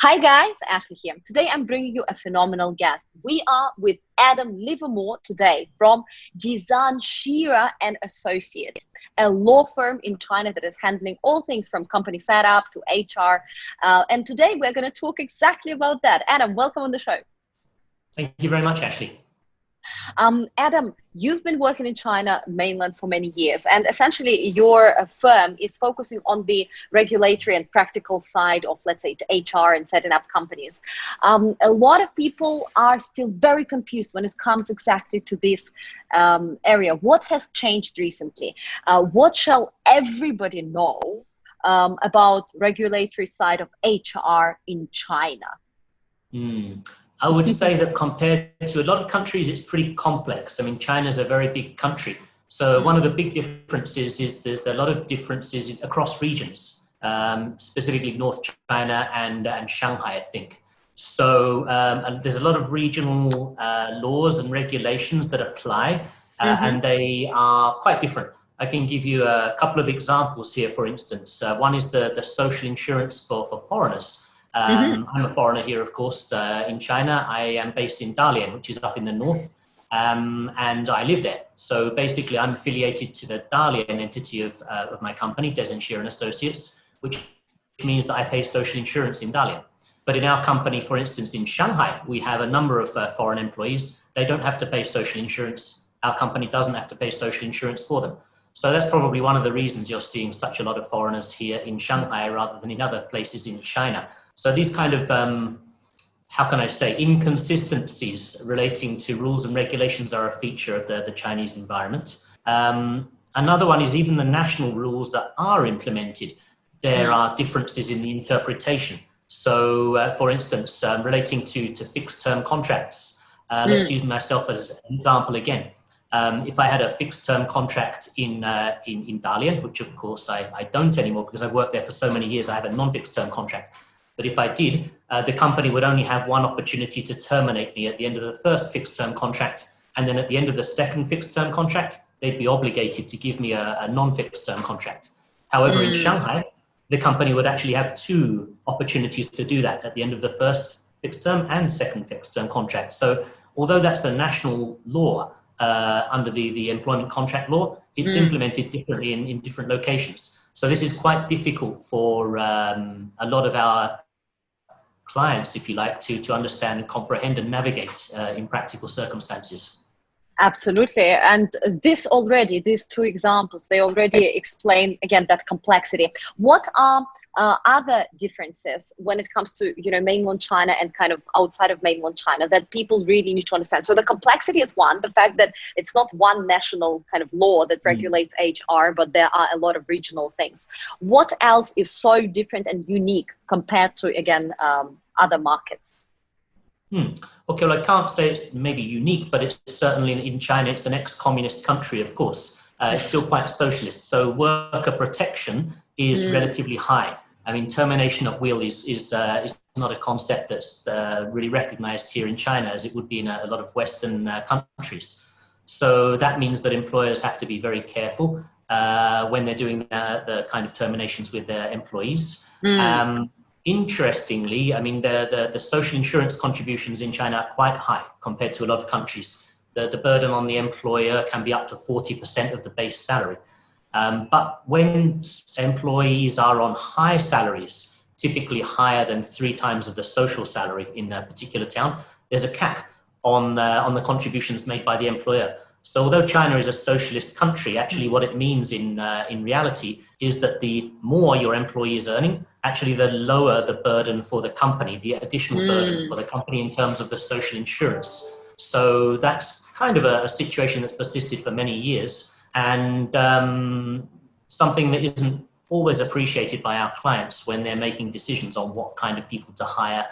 Hi guys, Ashley here. Today I'm bringing you a phenomenal guest. We are with Adam Livermore today from Dezan Shira and Associates, a law firm in China that is handling all things from company setup to HR. And today we're going to talk exactly about that. Adam, welcome on the show. Thank you very much, Ashley. Adam, you've been working in China mainland for many years, and essentially your firm is focusing on the regulatory and practical side of, let's say, HR and setting up companies. A lot of people are still very confused when it comes exactly to this area. What has changed recently? What shall everybody know about regulatory side of HR in China? I would say that compared to a lot of countries, it's pretty complex. I mean, China's a very big country. So one of the big differences is there's a lot of differences across regions, specifically North China and Shanghai, I think. So and there's a lot of regional laws and regulations that apply, and they are quite different. I can give you a couple of examples here, for instance. One is the social insurance for foreigners. I'm a foreigner here, of course, in China. I am based in Dalian, which is up in the north, and I live there. So basically, I'm affiliated to the Dalian entity of my company, Dezan Shira Associates, which means that I pay social insurance in Dalian. But in our company, for instance, in Shanghai, we have a number of foreign employees. They don't have to pay social insurance. Our company doesn't have to pay social insurance for them. So that's probably one of the reasons you're seeing such a lot of foreigners here in Shanghai rather than in other places in China. So these kind of, how can I say, inconsistencies relating to rules and regulations are a feature of the Chinese environment. Another one is even the national rules that are implemented. There are differences in the interpretation. So, for instance, relating to fixed-term contracts, let's use myself as an example again. If I had a fixed-term contract in Dalian, which of course I don't anymore because I've worked there for so many years, I have a non-fixed-term contract. But if I did, the company would only have one opportunity to terminate me at the end of the first fixed-term contract. And then at the end of the second fixed-term contract, they'd be obligated to give me a non-fixed-term contract. However, in Shanghai, the company would actually have two opportunities to do that at the end of the first fixed-term and second fixed-term contract. So although that's a national law under the employment contract law, it's implemented differently in different locations. So this is quite difficult for a lot of our clients, if you like, to understand, comprehend and navigate in practical circumstances. Absolutely. And these two examples, they already explain, again, that complexity. What are other differences when it comes to, mainland China and kind of outside of mainland China that people really need to understand? So the complexity is one, the fact that it's not one national kind of law that regulates HR, but there are a lot of regional things. What else is so different and unique compared to, again, other markets? Okay, well, I can't say it's maybe unique, but it's certainly in China, it's an ex-communist country, of course. It's still quite socialist. So worker protection is relatively high. I mean, termination at will is not a concept that's really recognized here in China as it would be in a lot of Western countries. So that means that employers have to be very careful when they're doing the kind of terminations with their employees. Interestingly, I mean, the social insurance contributions in China are quite high compared to a lot of countries. The burden on the employer can be up to 40% of the base salary. But when employees are on high salaries, typically higher than 3 times of the social salary in a particular town, there's a cap on the contributions made by the employer. So although China is a socialist country, actually what it means in reality is that the more your employee is earning, actually the lower the burden for the company, the additional burden for the company in terms of the social insurance. So that's kind of a situation that's persisted for many years and something that isn't always appreciated by our clients when they're making decisions on what kind of people to hire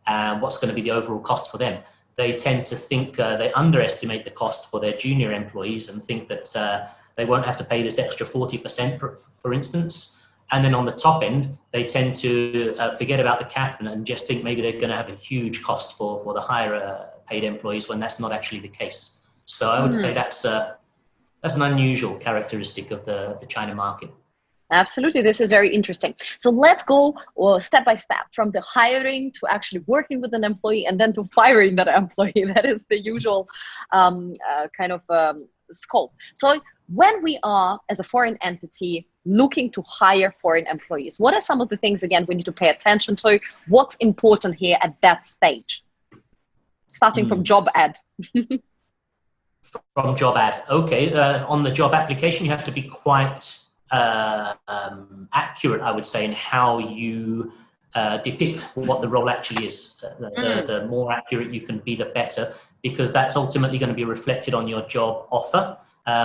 and what's going to be the overall cost for them. They tend to think they underestimate the cost for their junior employees and think that they won't have to pay this extra 40%, for instance. And then on the top end, they tend to forget about the cap and just think maybe they're going to have a huge cost for the higher paid employees when that's not actually the case. So I would say that's an unusual characteristic of the China market. Absolutely. This is very interesting. So let's go step by step from the hiring to actually working with an employee and then to firing that employee. That is the usual kind of scope. So when we are, as a foreign entity, looking to hire foreign employees, what are some of the things, again, we need to pay attention to? What's important here at that stage? Starting from job ad. From job ad. Okay. On the job application, you have to be quite accurate, I would say, in how you depict what the role actually is. The more accurate you can be, the better, because that's ultimately going to be reflected on your job offer,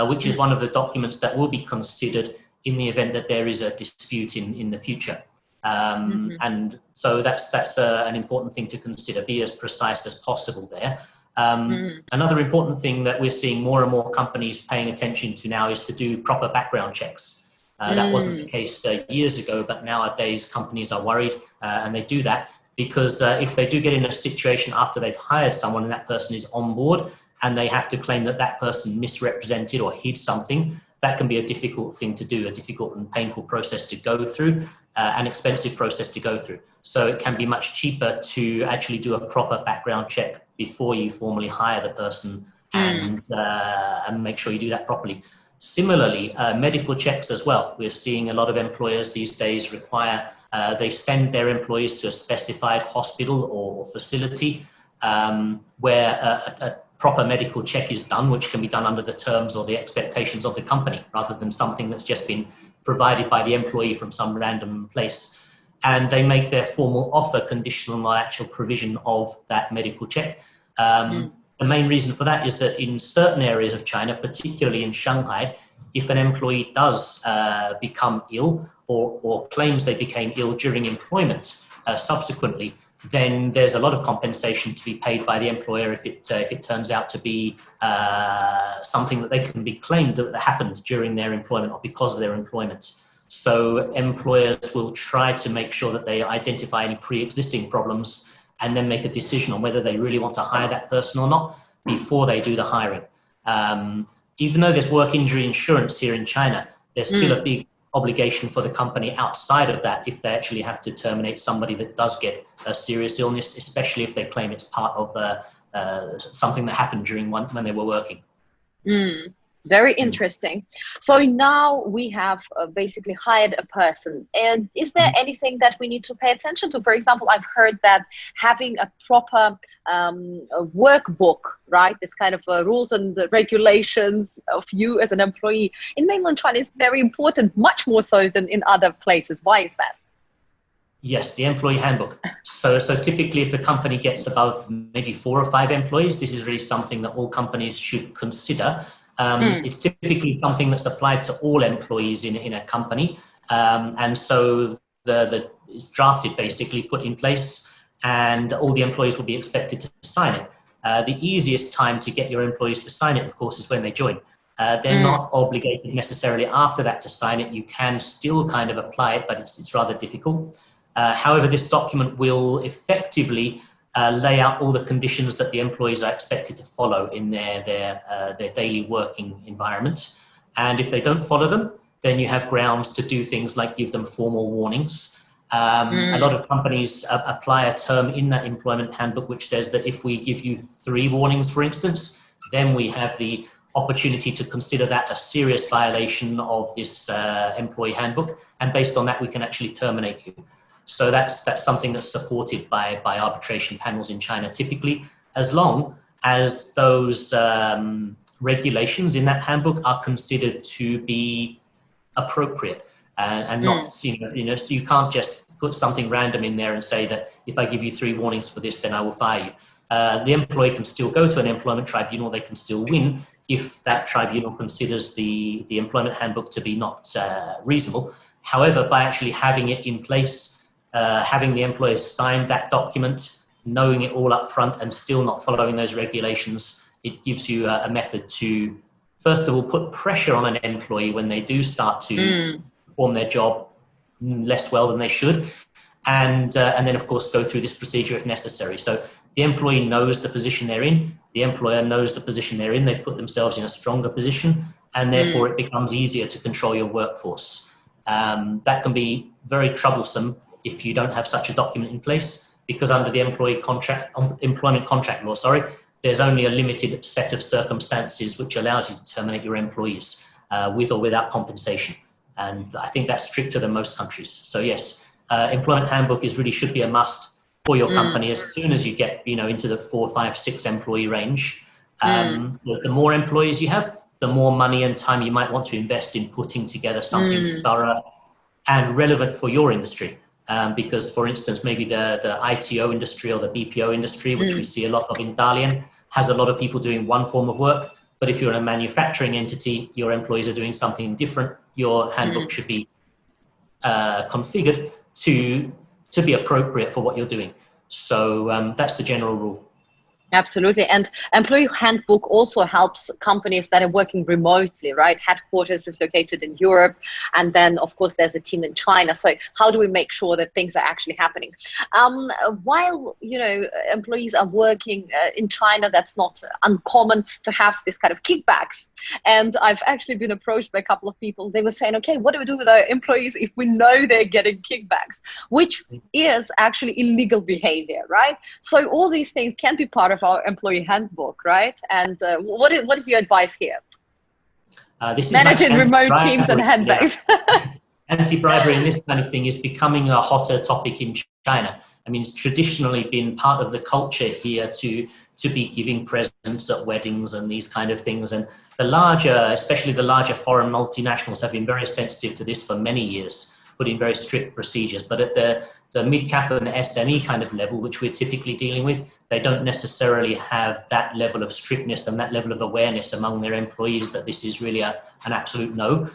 which is one of the documents that will be considered in the event that there is a dispute in the future. And so that's an important thing to consider. Be as precise as possible there. Another important thing that we're seeing more and more companies paying attention to now is to do proper background checks. That wasn't the case years ago, but nowadays companies are worried and they do that because if they do get in a situation after they've hired someone and that person is on board and they have to claim that that person misrepresented or hid something, that can be a difficult thing to do, a difficult and painful process to go through, an expensive process to go through. So it can be much cheaper to actually do a proper background check before you formally hire the person and make sure you do that properly. Similarly, medical checks as well. We're seeing a lot of employers these days require, they send their employees to a specified hospital or facility where a proper medical check is done, which can be done under the terms or the expectations of the company, rather than something that's just been provided by the employee from some random place. And they make their formal offer conditional on actual provision of that medical check. The main reason for that is that in certain areas of China, particularly in Shanghai, if an employee does become ill or claims they became ill during employment subsequently, then there's a lot of compensation to be paid by the employer if it turns out to be something that they can be claimed that happened during their employment or because of their employment. So employers will try to make sure that they identify any pre-existing problems and then make a decision on whether they really want to hire that person or not before they do the hiring. Even though there's work injury insurance here in China, there's still a big obligation for the company outside of that if they actually have to terminate somebody that does get a serious illness, especially if they claim it's part of something that happened during when they were working. Very interesting. So now we have basically hired a person. And is there anything that we need to pay attention to? For example, I've heard that having a proper a workbook, right? This kind of rules and regulations of you as an employee in mainland China is very important, much more so than in other places. Why is that? Yes, the employee handbook. So typically if the company gets above maybe 4 or 5 employees, this is really something that all companies should consider. It's typically something that's applied to all employees in a company. And so it's drafted, basically put in place, and all the employees will be expected to sign it. The easiest time to get your employees to sign it, of course, is when they join. They're not obligated necessarily after that to sign it. You can still kind of apply it, but it's rather difficult. However, this document will effectively lay out all the conditions that the employees are expected to follow in their daily working environment. And if they don't follow them, then you have grounds to do things like give them formal warnings. A lot of companies apply a term in that employment handbook which says that if we give you 3 warnings, for instance, then we have the opportunity to consider that a serious violation of this employee handbook. And based on that, we can actually terminate you. So that's something that's supported by arbitration panels in China, typically, as long as those regulations in that handbook are considered to be appropriate and not, so you can't just put something random in there and say that if I give you 3 warnings for this, then I will fire you. The employee can still go to an employment tribunal, they can still win if that tribunal considers the employment handbook to be not reasonable. However, by actually having it in place, having the employers sign that document, knowing it all up front and still not following those regulations, it gives you a method to, first of all, put pressure on an employee when they do start to perform their job less well than they should. And then, of course, go through this procedure if necessary. So the employee knows the position they're in, the employer knows the position they're in, they've put themselves in a stronger position, and therefore it becomes easier to control your workforce. That can be very troublesome if you don't have such a document in place, because under the employment contract law, there's only a limited set of circumstances which allows you to terminate your employees with or without compensation. And I think that's stricter than most countries. So yes, employment handbook really should be a must for your company as soon as you get, into the 4, 5, 6 employee range. The more employees you have, the more money and time you might want to invest in putting together something thorough and relevant for your industry. Because, for instance, maybe the ITO industry or the BPO industry, which we see a lot of in Dalian, has a lot of people doing one form of work. But if you're in a manufacturing entity, your employees are doing something different. Your handbook should be configured to be appropriate for what you're doing. So that's the general rule. Absolutely. And employee handbook also helps companies that are working remotely, right? Headquarters is located in Europe. And then, of course, there's a team in China. So how do we make sure that things are actually happening? While, employees are working in China, that's not uncommon to have this kind of kickbacks. And I've actually been approached by a couple of people. They were saying, okay, what do we do with our employees if we know they're getting kickbacks, which is actually illegal behavior, right? So all these things can be part of our employee handbook, right? And what is your advice here? This is managing remote teams and handbags. Yeah. Anti-bribery and this kind of thing is becoming a hotter topic in China. I mean, it's traditionally been part of the culture here to be giving presents at weddings and these kind of things. And especially the larger foreign multinationals have been very sensitive to this for many years, put in very strict procedures. But at the mid-cap and SME kind of level, which we're typically dealing with, they don't necessarily have that level of strictness and that level of awareness among their employees that this is really an absolute no.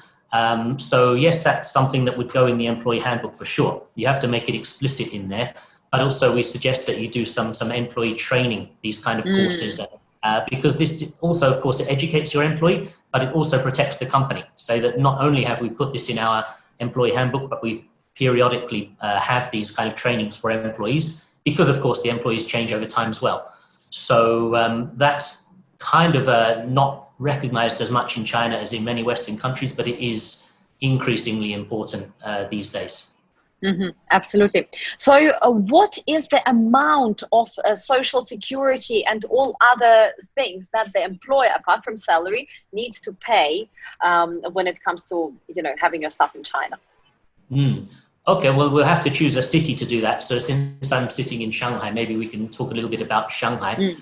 So yes, that's something that would go in the employee handbook for sure. You have to make it explicit in there. But also we suggest that you do some employee training, these kind of courses, because this also, of course, it educates your employee, but it also protects the company. So that not only have we put this in our employee handbook, but we periodically have these kind of trainings for employees, because of course the employees change over time as well. So that's kind of not recognized as much in China as in many Western countries, but it is increasingly important these days. Absolutely. So what is the amount of social security and all other things that the employer, apart from salary, needs to pay when it comes to having your stuff in China? Okay, well, we'll have to choose a city to do that. So since I'm sitting in Shanghai, maybe we can talk a little bit about Shanghai.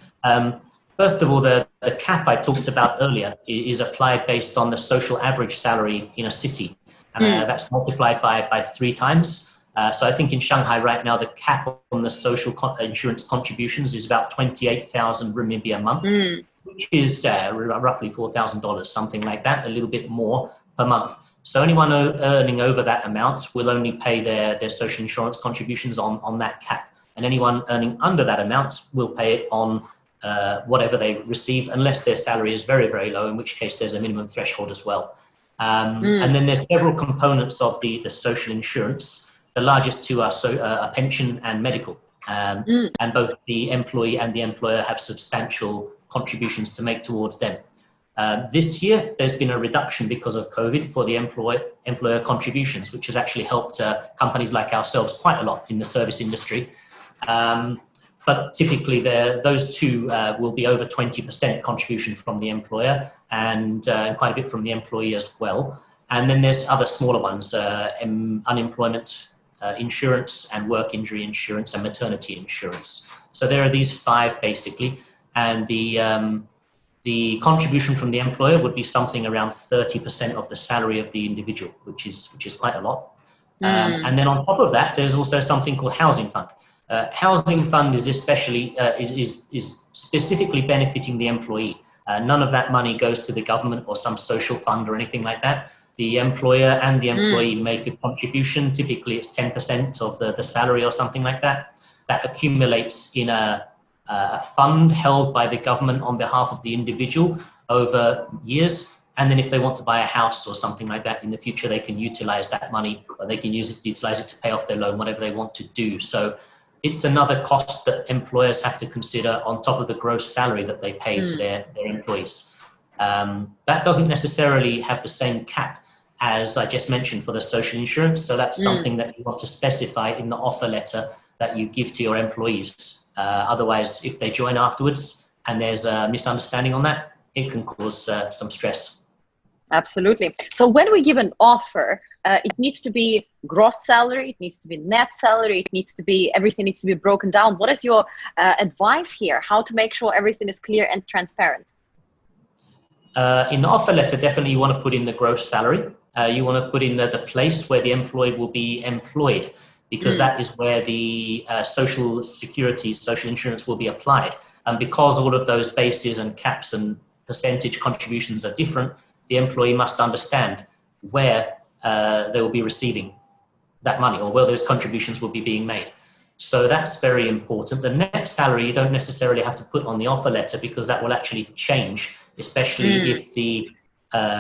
First of all, the cap I talked about earlier is applied based on the social average salary in a city. That's multiplied by 3 times. So I think in Shanghai right now, the cap on the social insurance contributions is about 28,000 renminbi a month, which is roughly $4,000, something like that, a little bit more per month. So anyone earning over that amount will only pay their social insurance contributions on that cap. And anyone earning under that amount will pay it on whatever they receive, unless their salary is very, very low, in which case there's a minimum threshold as well. And then there's several components of the social insurance. The largest 2 are a pension and medical. And both the employee and the employer have substantial contributions to make towards them. This year, there's been a reduction because of COVID for the employer contributions, which has actually helped companies like ourselves quite a lot in the service industry. But typically, those 2 will be over 20% contribution from the employer and quite a bit from the employee as well. And then there's other smaller ones, unemployment insurance and work injury insurance and maternity insurance. So there are these 5 basically, and the contribution from the employer would be something around 30% of the salary of the individual, which is quite a lot. And then on top of that, there's also something called housing fund. Housing fund is especially is specifically benefiting the employee. None of that money goes to the government or some social fund or anything like that. The employer and the employee make a contribution. Typically, it's 10% of the salary or something like that. That accumulates in a fund held by the government on behalf of the individual over years. And then if they want to buy a house or something like that in the future, they can utilize that money, or they can utilize it to pay off their loan, whatever they want to do. So it's another cost that employers have to consider on top of the gross salary that they pay to their employees. That doesn't necessarily have the same cap as I just mentioned, for the social insurance. So that's something that you want to specify in the offer letter that you give to your employees. Otherwise, if they join afterwards and there's a misunderstanding on that, it can cause some stress. Absolutely. So when we give an offer, it needs to be gross salary, it needs to be net salary, it needs to be, everything needs to be broken down. What is your advice here? How to make sure everything is clear and transparent? In the offer letter, definitely you want to put in the gross salary. You want to put in the place where the employee will be employed, because that is where the social security, social insurance will be applied. And because all of those bases and caps and percentage contributions are different, the employee must understand where they will be receiving that money, or where those contributions will be being made. So that's very important. The net salary you don't necessarily have to put on the offer letter, because that will actually change, especially if the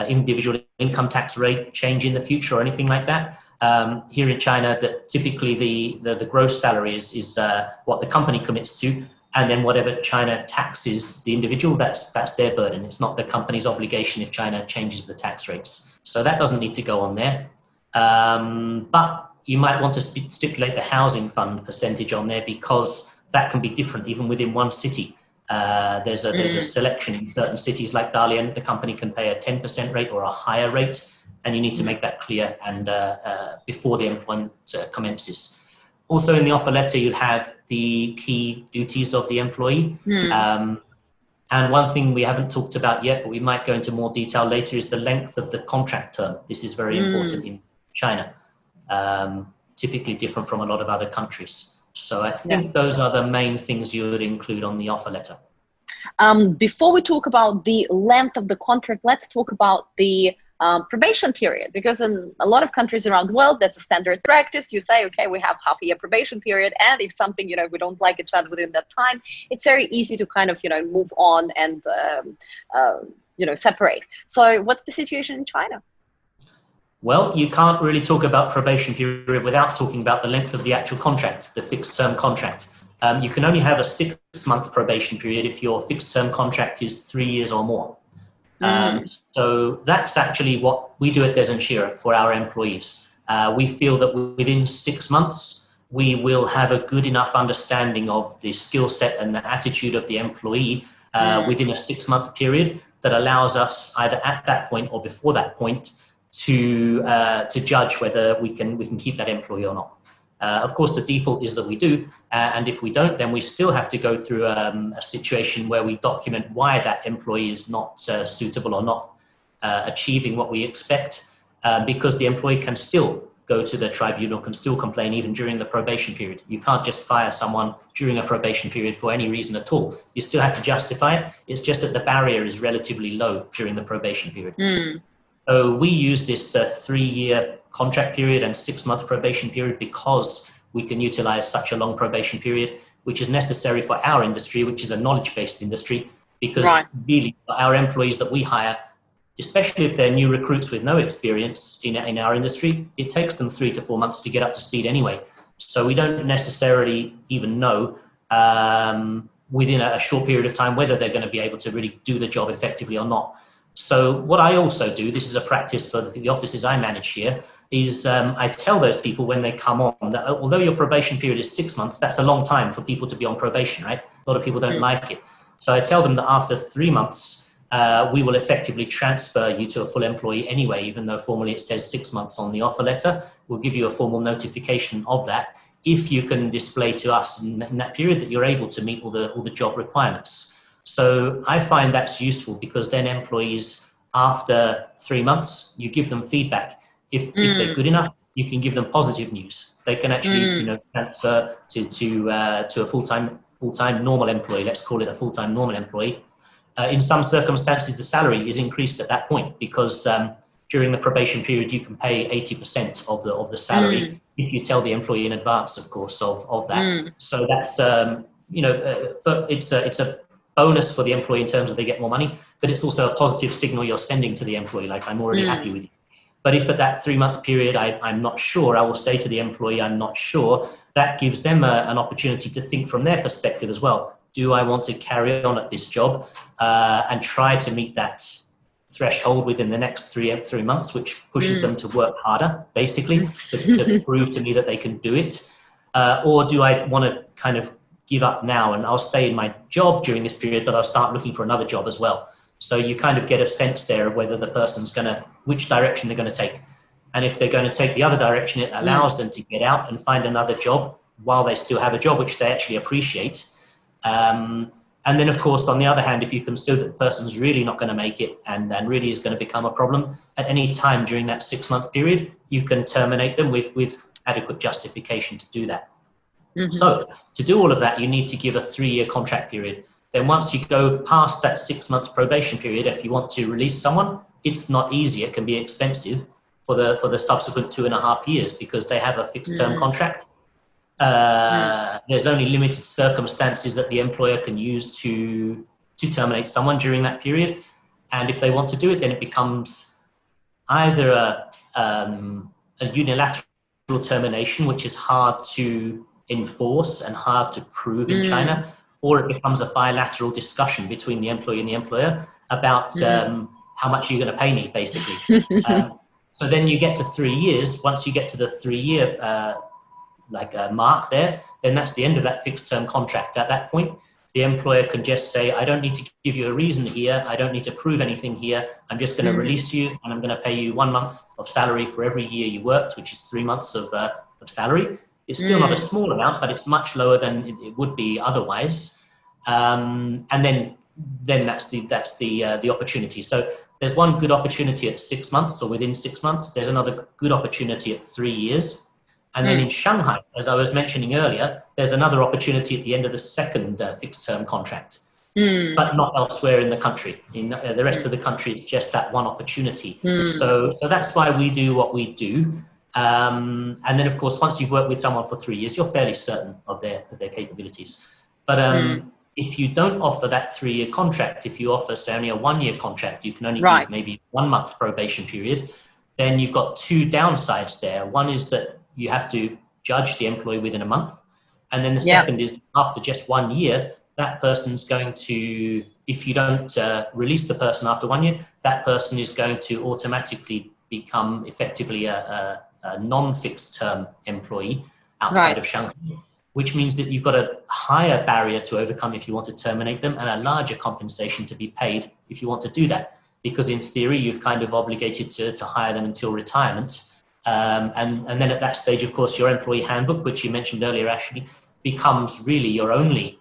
individual income tax rate change in the future or anything like that. Here in China, that typically the gross salary is what the company commits to, and then whatever China taxes the individual, that's their burden. It's not the company's obligation if China changes the tax rates. So that doesn't need to go on there. But you might want to stipulate the housing fund percentage on there, because that can be different even within one city. There's a selection in certain cities like Dalian. The company can pay a 10% rate or a higher rate, and you need to make that clear and before the employment commences. Also in the offer letter, you'll have the key duties of the employee. And one thing we haven't talked about yet, but we might go into more detail later, is the length of the contract term. This is very important in China, typically different from a lot of other countries. So I think those are the main things you would include on the offer letter. Before we talk about the length of the contract, let's talk about the probation period, because in a lot of countries around the world, that's a standard practice. You say, okay, we have half a year probation period, and if something, we don't like each other within that time, it's very easy to kind of, move on and, separate. So what's the situation in China? Well, you can't really talk about probation period without talking about the length of the actual contract, the fixed term contract. You can only have a 6-month probation period if your fixed term contract is 3 years or more. So that's actually what we do at Dezan Shira for our employees. We feel that within 6 months, we will have a good enough understanding of the skill set and the attitude of the employee within a 6-month period that allows us either at that point or before that point to judge whether we can keep that employee or not. Of course, the default is that we do, and if we don't, then we still have to go through a situation where we document why that employee is not suitable or not achieving what we expect, because the employee can still go to the tribunal, can still complain even during the probation period. You can't just fire someone during a probation period for any reason at all. You still have to justify it. It's just that the barrier is relatively low during the probation period. So we use this 3-year contract period and 6-month probation period because we can utilize such a long probation period, which is necessary for our industry, which is a knowledge-based industry, because really our employees that we hire, especially if they're new recruits with no experience in our industry, it takes them 3 to 4 months to get up to speed anyway. So we don't necessarily even know within a short period of time whether they're going to be able to really do the job effectively or not. So what I also do, this is a practice for the offices I manage here, is I tell those people when they come on that although your probation period is 6 months, that's a long time for people to be on probation, right? A lot of people don't like it. So I tell them that after 3 months, we will effectively transfer you to a full employee anyway, even though formally it says 6 months on the offer letter. We'll give you a formal notification of that if you can display to us in that period that you're able to meet all the job requirements. So I find that's useful, because then employees, after 3 months, you give them feedback. If they're good enough, you can give them positive news. They can actually transfer to a full-time normal employee. Let's call it a full-time normal employee. In some circumstances, the salary is increased at that point, because during the probation period, you can pay 80% of the salary if you tell the employee in advance, of course, of that. So that's it's a bonus for the employee in terms of they get more money, but it's also a positive signal you're sending to the employee, like, I'm already happy with you. But if at that 3-month period I'm not sure, I will say to the employee, I'm not sure. That gives them an opportunity to think from their perspective as well. Do I want to carry on at this job and try to meet that threshold within the next three months, which pushes them to work harder, basically, to prove to me that they can do it? Or do I want to kind of give up now and I'll stay in my job during this period, but I'll start looking for another job as well? So you kind of get a sense there of whether the person's which direction they're going to take. And if they're going to take the other direction, it allows them to get out and find another job while they still have a job, which they actually appreciate. And then, of course, on the other hand, if you can see that the person's really not going to make it and really is going to become a problem at any time during that 6-month period, you can terminate them with adequate justification to do that. So to do all of that, you need to give a 3-year contract period. Then once you go past that 6 months probation period, if you want to release someone, it's not easy. It can be expensive for the subsequent 2.5 years because they have a fixed term contract. There's only limited circumstances that the employer can use to terminate someone during that period. And if they want to do it, then it becomes either a unilateral termination, which is hard to enforce and hard to prove in China, or it becomes a bilateral discussion between the employee and the employer about how much you're going to pay me, basically. So then you get to 3 years. Once you get to the 3-year mark there, then that's the end of that fixed term contract. At that point, the employer can just say, I don't need to give you a reason here. I don't need to prove anything here. I'm just going to release you and I'm going to pay you 1 month of salary for every year you worked, which is 3 months of salary. It's still not a small amount, but it's much lower than it would be otherwise. And then that's the opportunity. So there's one good opportunity at 6 months or within 6 months. There's another good opportunity at 3 years. And then in Shanghai, as I was mentioning earlier, there's another opportunity at the end of the second fixed term contract, but not elsewhere in the country. In the rest of the country, it's just that one opportunity. So that's why we do what we do. And then, of course, once you've worked with someone for 3 years, you're fairly certain of their capabilities. But if you don't offer that 3-year contract, if you offer, say, only a 1-year contract, you can only give maybe 1 month probation period, then you've got 2 downsides there. One is that you have to judge the employee within a month. And then the second is after just 1 year, that person's going to, if you don't release the person after 1 year, that person is going to automatically become effectively a non-fixed term employee outside of Shanghai, which means that you've got a higher barrier to overcome if you want to terminate them and a larger compensation to be paid if you want to do that. Because in theory, you've kind of obligated to hire them until retirement. And then at that stage, of course, your employee handbook, which you mentioned earlier, actually becomes really your only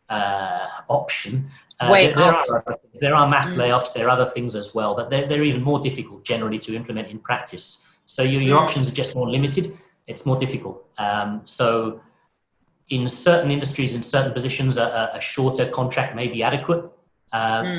option. There are mass layoffs, there are other things as well, but they're even more difficult generally to implement in practice. So your options are just more limited. It's more difficult. So in certain industries, in certain positions, a shorter contract may be adequate.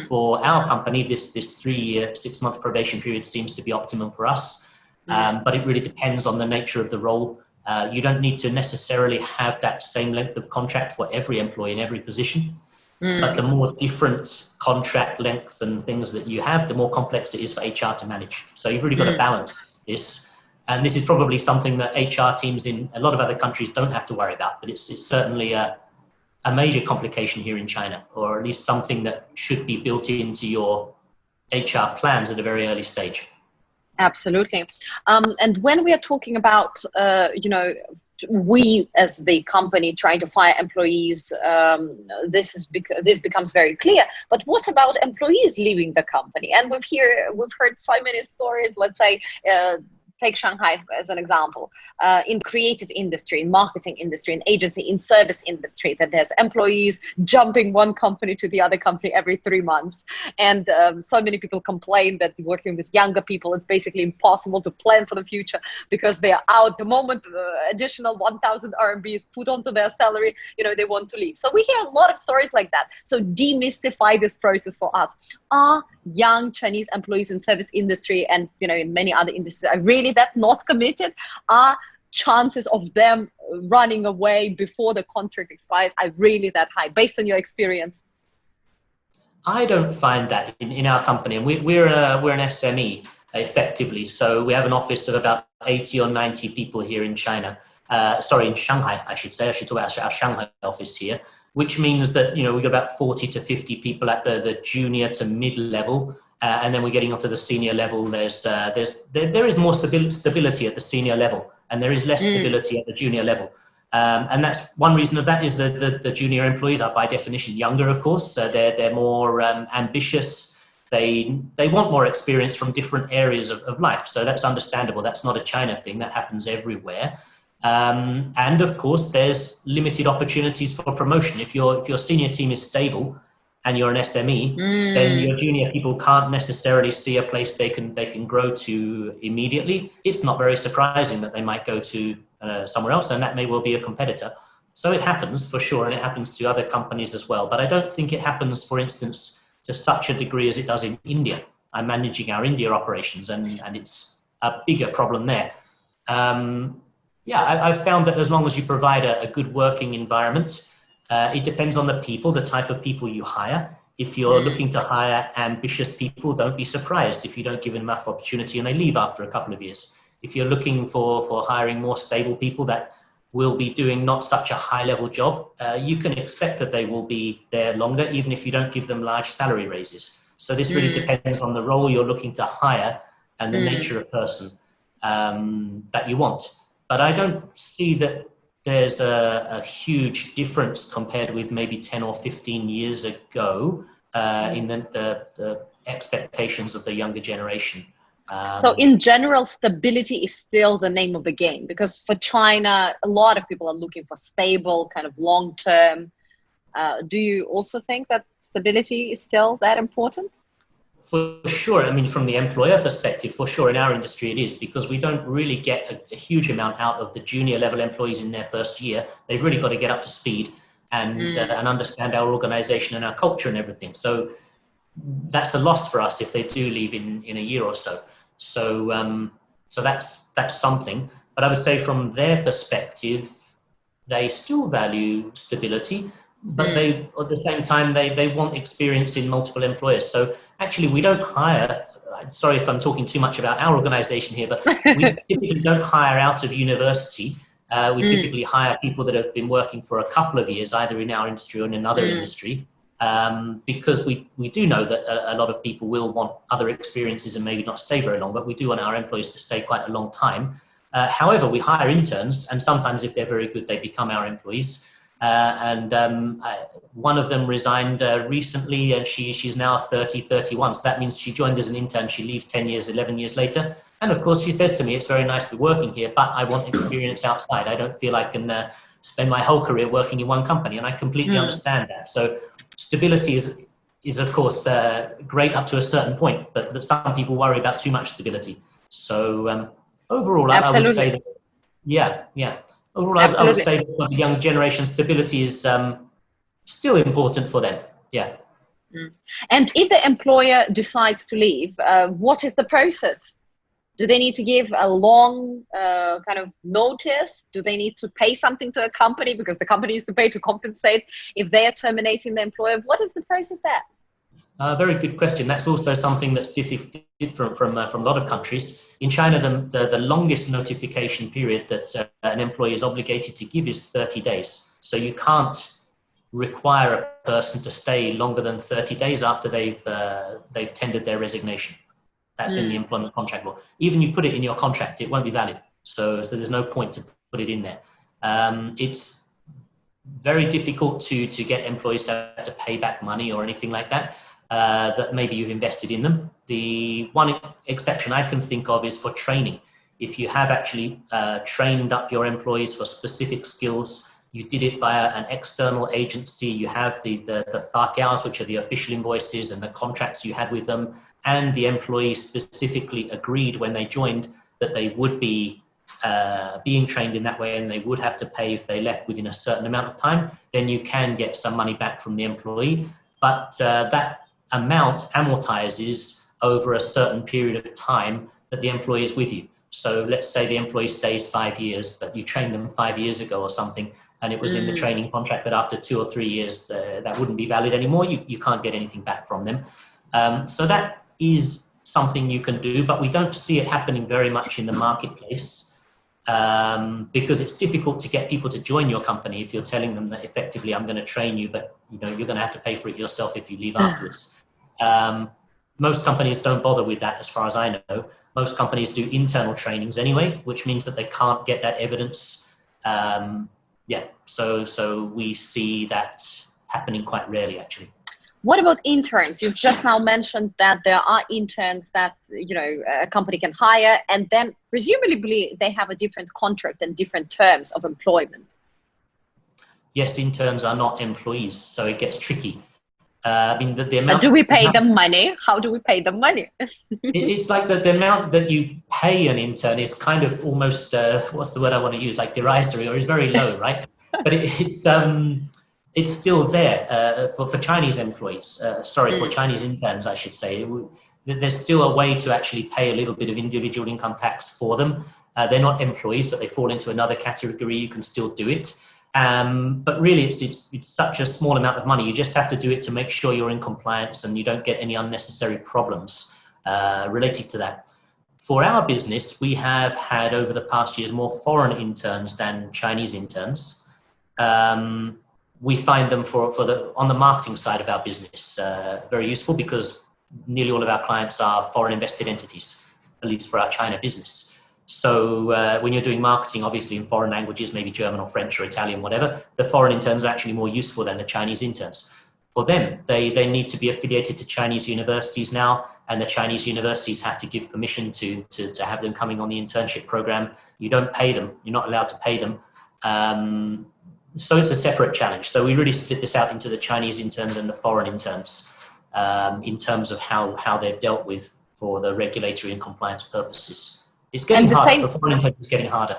For our company, this 3-year, 6-month probation period seems to be optimum for us. But it really depends on the nature of the role. You don't need to necessarily have that same length of contract for every employee in every position. But the more different contract lengths and things that you have, the more complex it is for HR to manage. So you've really got to balance this. And this is probably something that HR teams in a lot of other countries don't have to worry about. But it's certainly a major complication here in China, or at least something that should be built into your HR plans at a very early stage. Absolutely. And when we are talking about, we as the company trying to fire employees, this becomes very clear. But what about employees leaving the company? And we've heard so many stories. Let's say, take Shanghai as an example, in creative industry, in marketing industry, in agency, in service industry, that there's employees jumping one company to the other company every 3 months. And so many people complain that working with younger people, it's basically impossible to plan for the future because they are out the moment additional 1,000 RMB is put onto their salary, they want to leave. So we hear a lot of stories like that. So demystify this process for us. Are young Chinese employees in service industry and, in many other industries are really that not committed? Are chances of them running away before the contract expires are really that high based on your experience? I don't find that in our company, and we're an SME effectively. So we have an office of about 80 or 90 people here in China. In Shanghai, I should say. I should talk about our Shanghai office here, which means that we've got about 40 to 50 people at the junior to mid level, and then we're getting onto the senior level. There is more stability at the senior level, and there is less stability at the junior level. And that's one reason of that is that the junior employees are by definition younger, of course. So they're more ambitious. They want more experience from different areas of life. So that's understandable. That's not a China thing. That happens everywhere. And of course, there's limited opportunities for promotion. If your senior team is stable and you're an SME, then your junior people can't necessarily see a place they can grow to immediately. It's not very surprising that they might go to somewhere else, and that may well be a competitor. So it happens for sure, and it happens to other companies as well. But I don't think it happens, for instance, to such a degree as it does in India. I'm managing our India operations, and it's a bigger problem there. I've found that as long as you provide a good working environment, it depends on the people, the type of people you hire. If you're looking to hire ambitious people, don't be surprised if you don't give them enough opportunity and they leave after a couple of years. If you're looking for hiring more stable people that will be doing not such a high-level job, you can expect that they will be there longer, even if you don't give them large salary raises. So this really depends on the role you're looking to hire and the nature of person that you want. But I don't see that there's a huge difference compared with maybe 10 or 15 years ago in the expectations of the younger generation. So in general, stability is still the name of the game, because for China, a lot of people are looking for stable, kind of long-term. Do you also think that stability is still that important? For sure. I mean, from the employer perspective, for sure, in our industry it is, because we don't really get a huge amount out of the junior level employees in their first year. They've really got to get up to speed and understand our organization and our culture and everything. So that's a loss for us if they do leave in a year or so. So that's something. But I would say from their perspective, they still value stability, but they, at the same time, they want experience in multiple employers. So actually, we don't hire, sorry if I'm talking too much about our organization here, but we typically don't hire out of university. We typically hire people that have been working for a couple of years, either in our industry or in another industry, because we do know that a lot of people will want other experiences and maybe not stay very long, but we do want our employees to stay quite a long time. However, we hire interns, and sometimes if they're very good, they become our employees. One of them resigned recently, and she's now 31. So that means she joined as an intern. She leaves 10 years, 11 years later. And of course, she says to me, it's very nice to be working here, but I want experience outside. I don't feel I can spend my whole career working in one company. And I completely understand that. So stability is of course, great up to a certain point, but some people worry about too much stability. So overall, I would say that, yeah. Overall, I would say that for the young generation, stability is still important for them. Yeah. And if the employer decides to leave, what is the process? Do they need to give a long kind of notice? Do they need to pay something to a company because the company needs to pay to compensate if they are terminating the employer? What is the process there? Very good question. That's also something that's different from a lot of countries. In China, the longest notification period that an employee is obligated to give is 30 days. So you can't require a person to stay longer than 30 days after they've tendered their resignation. That's in the employment contract law. Even you put it in your contract, it won't be valid. So there's no point to put it in there. It's very difficult to get employees to have to pay back money or anything like that. That maybe you've invested in them. The one exception I can think of is for training. If you have actually trained up your employees for specific skills, you did it via an external agency, you have the Farkaos, which are the official invoices and the contracts you had with them, and the employees specifically agreed when they joined that they would be being trained in that way and they would have to pay if they left within a certain amount of time, then you can get some money back from the employee. But that amount amortizes over a certain period of time that the employee is with you. So let's say the employee stays 5 years, but you trained them 5 years ago or something, and it was in the training contract that after 2 or 3 years, that wouldn't be valid anymore. You can't get anything back from them. So that is something you can do, but we don't see it happening very much in the marketplace because it's difficult to get people to join your company if you're telling them that effectively I'm going to train you, but you're going to have to pay for it yourself if you leave afterwards. most companies don't bother with that as far as I know. Most companies do internal trainings anyway, which means that they can't get that evidence. So we see that happening quite rarely, actually. What about interns? You've just now mentioned that there are interns that, a company can hire, and then presumably they have a different contract and different terms of employment. Yes, interns are not employees, so it gets tricky. The amount. But do we pay them money? How do we pay them money? It's like the amount that you pay an intern is kind of almost, what's the word I want to use, like derisory, or is very low, right? But it's still there for Chinese employees. For Chinese interns, I should say. There's still a way to actually pay a little bit of individual income tax for them. They're not employees, but they fall into another category. You can still do it. But really, it's such a small amount of money. You just have to do it to make sure you're in compliance and you don't get any unnecessary problems related to that. For our business, we have had over the past years more foreign interns than Chinese interns. We find them on the marketing side of our business very useful, because nearly all of our clients are foreign invested entities, at least for our China business. So when you're doing marketing, obviously in foreign languages, maybe German or French or Italian, whatever, the foreign interns are actually more useful than the Chinese interns. For them, they need to be affiliated to Chinese universities now, and the Chinese universities have to give permission to have them coming on the internship program. You don't pay them. You're not allowed to pay them. So it's a separate challenge. So we really split this out into the Chinese interns and the foreign interns in terms of how they're dealt with for the regulatory and compliance purposes. It's getting harder. For foreign interns, it's getting harder.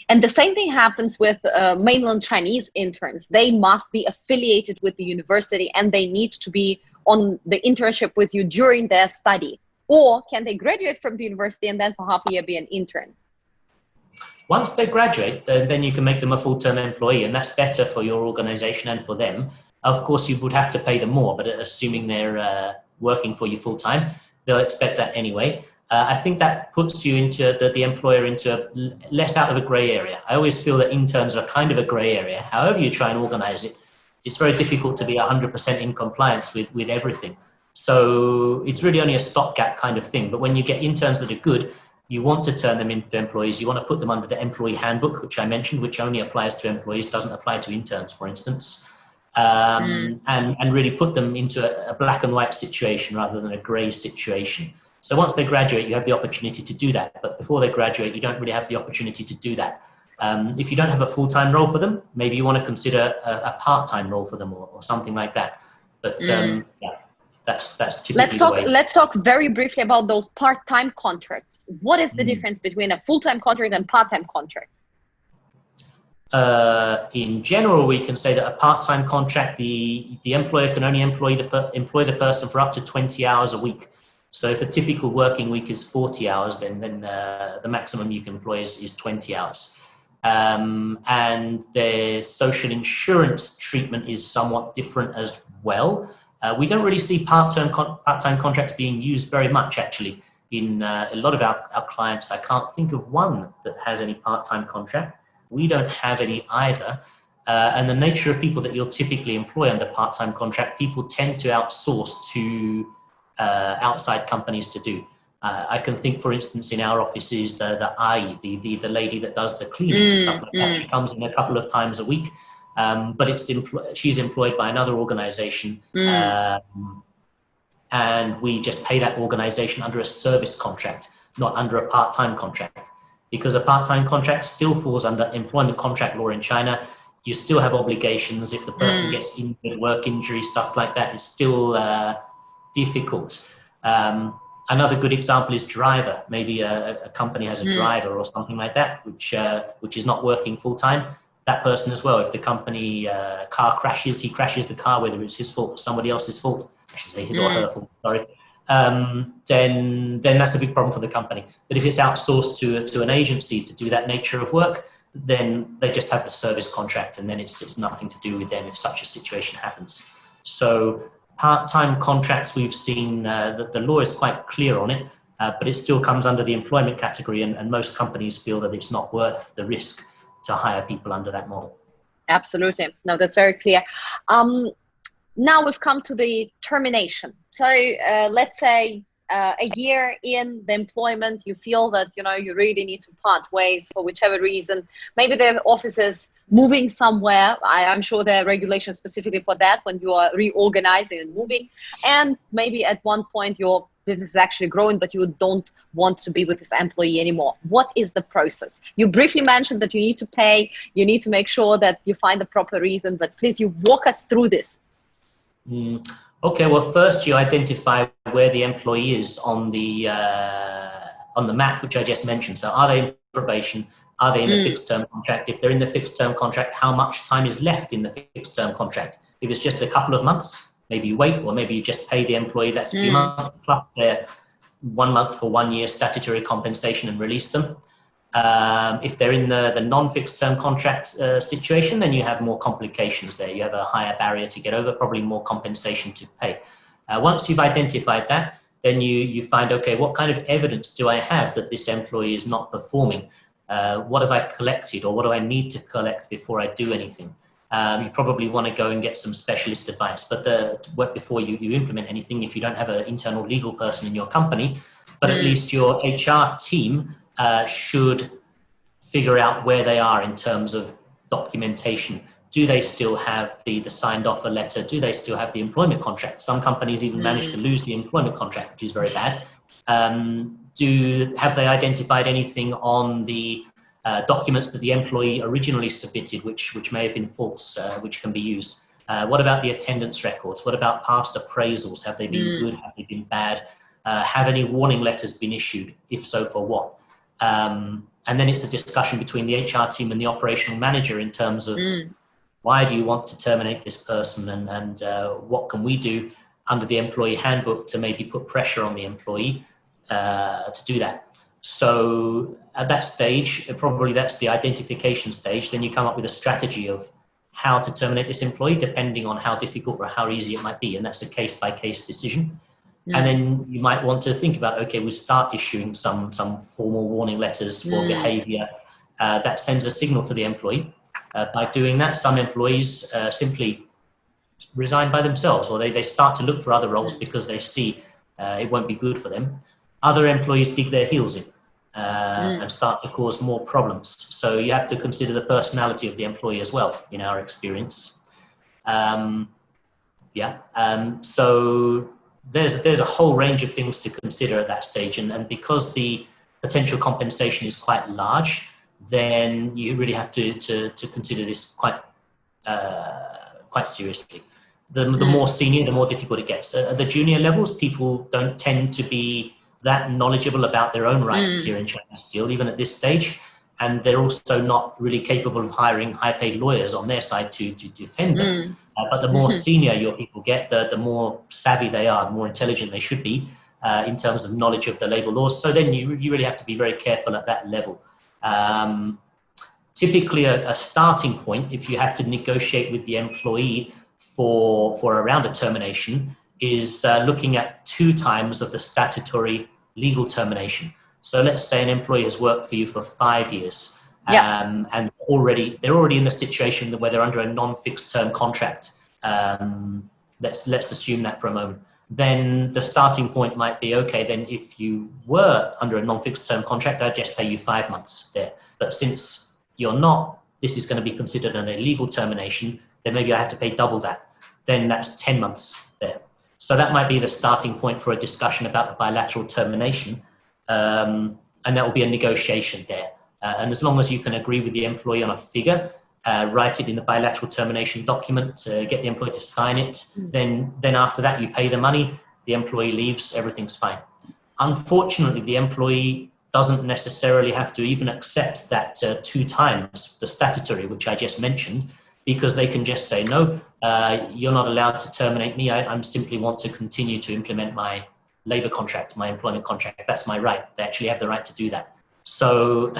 And the same thing happens with mainland Chinese interns. They must be affiliated with the university, and they need to be on the internship with you during their study. Or can they graduate from the university and then for half a year be an intern? Once they graduate, then you can make them a full-term employee, and that's better for your organization and for them. Of course, you would have to pay them more, but assuming they're working for you full-time, they'll expect that anyway. I think that puts you into the employer into less out of a grey area. I always feel that interns are kind of a grey area. However you try and organize it, it's very difficult to be 100% in compliance with everything. So it's really only a stopgap kind of thing. But when you get interns that are good, you want to turn them into employees. You want to put them under the employee handbook, which I mentioned, which only applies to employees, doesn't apply to interns, for instance. And really put them into a black and white situation rather than a grey situation. So once they graduate, you have the opportunity to do that. But before they graduate, you don't really have the opportunity to do that. If you don't have a full-time role for them, maybe you want to consider a part-time role for them or something like that. But that's typically the way. Let's talk very briefly about those part-time contracts. What is the difference between a full-time contract and part-time contract? In general, we can say that a part-time contract, the employer can only employ the person for up to 20 hours a week. So if a typical working week is 40 hours, then the maximum you can employ is 20 hours. And their social insurance treatment is somewhat different as well. We don't really see part-time contracts being used very much, actually. In a lot of our clients, I can't think of one that has any part-time contract. We don't have any either. And the nature of people that you'll typically employ under part-time contract, people tend to outsource to outside companies to do. I can think, for instance, in our offices, the lady that does the cleaning and stuff like that. She comes in a couple of times a week, but she's employed by another organization, and we just pay that organization under a service contract, not under a part-time contract, because a part-time contract still falls under employment contract law in China. You still have obligations. If the person gets injured, work injury, stuff like that, it's still difficult. Another good example is driver. Maybe a company has a driver or something like that, which is not working full time. That person as well, if the company car crashes, he crashes the car, whether it's his fault or somebody else's fault, I should say his or her fault, sorry, then that's a big problem for the company. But if it's outsourced to an agency to do that nature of work, then they just have the service contract, and then it's nothing to do with them if such a situation happens. So part-time contracts, we've seen that the law is quite clear on it, but it still comes under the employment category, and most companies feel that it's not worth the risk to hire people under that model. Absolutely. No, that's very clear. Now we've come to the termination. So let's say a year in the employment, you feel that, you know, you really need to part ways for whichever reason. Maybe the office is moving somewhere. I'm sure there are regulations specifically for that when you are reorganizing and moving. And maybe at one point your business is actually growing, but you don't want to be with this employee anymore. What is the process? You briefly mentioned that you need to pay, you need to make sure that you find the proper reason, but please, you walk us through this. Okay, well, first you identify where the employee is on the map, which I just mentioned. So are they in probation? Are they in the fixed term contract? If they're in the fixed term contract, how much time is left in the fixed term contract? If it's just a couple of months, maybe you wait, or maybe you just pay the employee that's a few months plus their 1 month for 1 year statutory compensation and release them. If they're in the non-fixed term contract situation, then you have more complications there. You have a higher barrier to get over, probably more compensation to pay. Once you've identified that, then you find, okay, what kind of evidence do I have that this employee is not performing? What have I collected, or what do I need to collect before I do anything? You probably want to go and get some specialist advice, but before you implement anything, if you don't have an internal legal person in your company, but at least your HR team should figure out where they are in terms of documentation. Do they still have the signed offer letter? Do they still have the employment contract? Some companies even manage to lose the employment contract, which is very bad. Have they identified anything on the documents that the employee originally submitted, which may have been false, which can be used? What about the attendance records? What about past appraisals? Have they been good? Have they been bad? Have any warning letters been issued? If so, for what? And then it's a discussion between the HR team and the operational manager in terms of why do you want to terminate this person, and what can we do under the employee handbook to maybe put pressure on the employee to do that. So at that stage, probably that's the identification stage. Then you come up with a strategy of how to terminate this employee depending on how difficult or how easy it might be. And that's a case-by-case decision. And then you might want to think about, okay, we start issuing some formal warning letters for behavior that sends a signal to the employee. By doing that, some employees simply resign by themselves, or they start to look for other roles because they see it won't be good for them. Other employees dig their heels in and start to cause more problems. So you have to consider the personality of the employee as well, in our experience. So there's a whole range of things to consider at that stage, and because the potential compensation is quite large, then you really have to consider this quite seriously. The more senior, the more difficult it gets. At the junior levels, people don't tend to be that knowledgeable about their own rights here in China still, even at this stage. And they're also not really capable of hiring high-paid lawyers on their side to defend them. But the more senior your people get, the more savvy they are, the more intelligent they should be in terms of knowledge of the labor laws. So then you really have to be very careful at that level. Typically, a starting point, if you have to negotiate with the employee for around a termination, is looking at 2 times of the statutory legal termination. So let's say an employee has worked for you for 5 years, and they're already in the situation where they're under a non-fixed term contract. Let's assume that for a moment. Then the starting point might be, okay, then if you were under a non-fixed term contract, I'd just pay you 5 months there. But since you're not, this is going to be considered an illegal termination, then maybe I have to pay double that. Then that's 10 months there. So that might be the starting point for a discussion about the bilateral termination. And that will be a negotiation there. And as long as you can agree with the employee on a figure, write it in the bilateral termination document, get the employee to sign it, then after that you pay the money, the employee leaves, everything's fine. Unfortunately, the employee doesn't necessarily have to even accept that 2 times the statutory, which I just mentioned, because they can just say, no, you're not allowed to terminate me. I simply want to continue to implement my labor contract, my employment contract. That's my right. They actually have the right to do that. So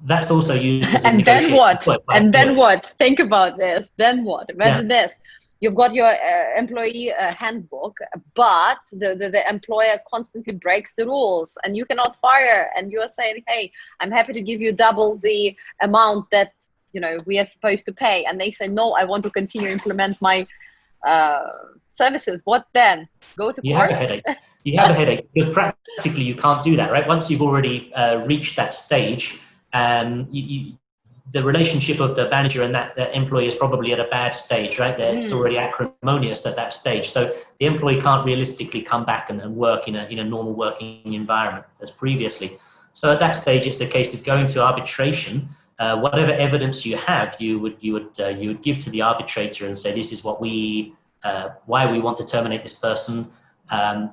that's also used as a negotiation. And then what? Think about this. Then what? Imagine this. You've got your employee handbook, but the employer constantly breaks the rules and you cannot fire. And you are saying, hey, I'm happy to give you double the amount that we are supposed to pay. And they say, no, I want to continue to implement my services. What then? Go to You have court? a headache. You have a headache because practically you can't do that, right? Once you've already reached that stage, the relationship of the manager and that employee is probably at a bad stage, right? It's already acrimonious at that stage. So the employee can't realistically come back and work in a normal working environment as previously. So at that stage, it's a case of going to arbitration. Whatever evidence you have, you would give to the arbitrator and say, this is what why we want to terminate this person.